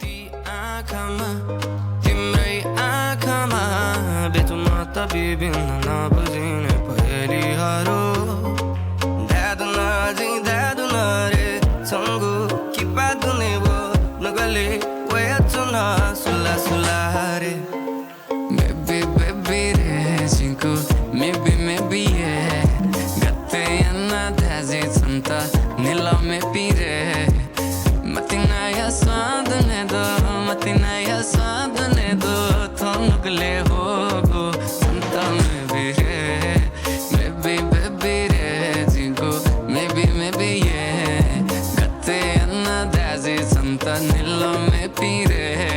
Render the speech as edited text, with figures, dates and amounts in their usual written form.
ती आँखामा तिम्रै आँखामा बेचुमा त विभिन्न नबुझिने पहेलीहरू ध्यादुन रे सँगु कि पादुने वो नगले वेचुना सुला सुला रे Baby, baby re cinco maybe yeah gatte anna dazi santa nila me pire matina ya sadne do thonukle hogo santa me bire baby re cinco maybe yeah gatte anna dazi santa nila me pire